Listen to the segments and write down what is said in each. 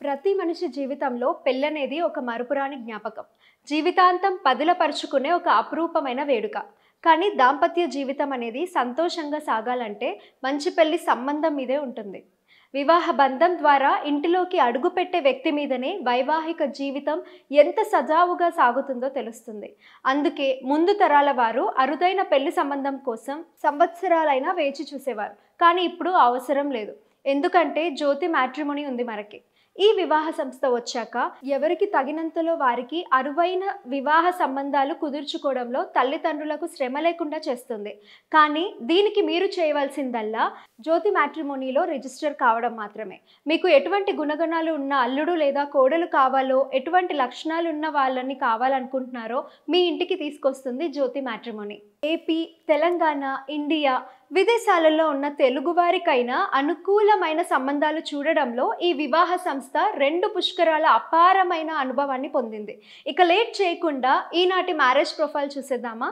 ప్రతి మనిషి జీవితంలో పెళ్ళనేది ఒక మరుపురాని జ్ఞాపకం. జీవితాంతం పదిలపరుచుకునే ఒక అపురూపమైన వేడుక. కానీ దాంపత్య జీవితం అనేది సంతోషంగా సాగాలంటే మంచి పెళ్లి సంబంధం మీదే ఉంటుంది. వివాహ బంధం ద్వారా ఇంటిలోకి అడుగుపెట్టే వ్యక్తి మీదనే వైవాహిక జీవితం ఎంత సజావుగా సాగుతుందో తెలుస్తుంది. అందుకే ముందు తరాల వారు అరుదైన పెళ్లి సంబంధం కోసం సంవత్సరాలైనా వేచి చూసేవారు. కానీ ఇప్పుడు అవసరం లేదు. ఎందుకంటే జ్యోతి మ్యాట్రిమోనీ ఉంది మనకి. ఈ వివాహ సంస్థ వచ్చాక ఎవరికి తగినంతలో వారికి అరువైన వివాహ సంబంధాలు కుదుర్చుకోవడంలో తల్లిదండ్రులకు శ్రమ లేకుండా చేస్తుంది. కానీ దీనికి మీరు చేయవలసిందల్లా జ్యోతి మ్యాట్రిమోనీలో రిజిస్టర్ కావడం మాత్రమే. మీకు ఎటువంటి గుణగణాలు ఉన్న అల్లుడు లేదా కోడలు కావాలో, ఎటువంటి లక్షణాలు ఉన్న వాళ్ళని కావాలనుకుంటున్నారో మీ ఇంటికి తీసుకొస్తుంది జ్యోతి మ్యాట్రిమోనీ. ఏపీ, తెలంగాణ, ఇండియా, విదేశాలలో ఉన్న తెలుగువారికైనా అనుకూలమైన సంబంధాలు చూడడంలో ఈ వివాహ సంస్థ 2 పుష్కరాల అపారమైన అనుభవాన్ని పొందింది. ఇక లేట్ చేయకుండా ఈనాటి మ్యారేజ్ ప్రొఫైల్ చూసేద్దామా?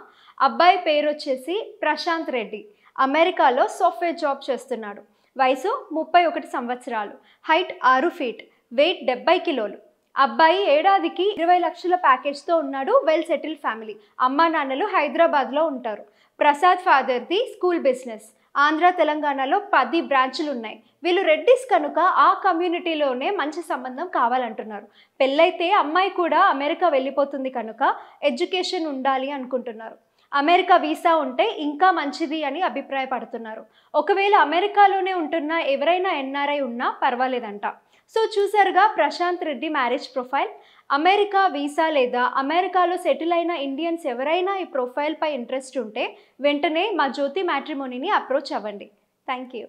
అబ్బాయి పేరు వచ్చేసి ప్రశాంత్ రెడ్డి. అమెరికాలో సాఫ్ట్వేర్ జాబ్ చేస్తున్నాడు. వయసు 31 సంవత్సరాలు. Height 6 feet. వెయిట్ 70 కిలోలు. అబ్బాయి ఏడాదికి 20 లక్షల ప్యాకేజ్తో ఉన్నాడు. Well settle family. అమ్మా నాన్నలు హైదరాబాద్లో ఉంటారు. ప్రసాద్ ఫాదర్ది స్కూల్ బిజినెస్. ఆంధ్ర, తెలంగాణలో 10 బ్రాంచులు ఉన్నాయి. వీళ్ళు రెడ్డిస్ కనుక ఆ కమ్యూనిటీలోనే మంచి సంబంధం కావాలంటున్నారు. పెళ్ళైతే అమ్మాయి కూడా అమెరికా వెళ్ళిపోతుంది కనుక ఎడ్యుకేషన్ ఉండాలి అనుకుంటున్నారు. అమెరికా వీసా ఉంటే ఇంకా మంచిది అని అభిప్రాయపడుతున్నారు. ఒకవేళ అమెరికాలోనే ఉంటున్న ఎవరైనా ఎన్ఆర్ఐ ఉన్నా పర్వాలేదంట. సో చూసారుగా Prashanth Reddy marriage profile. America visa లేదా అమెరికాలో సెటిల్ అయిన ఇండియన్స్ ఎవరైనా ఈ ప్రొఫైల్పై ఇంట్రెస్ట్ ఉంటే వెంటనే మా జ్యోతి మ్యాట్రిమోనీని అప్రోచ్ అవ్వండి. Thank you.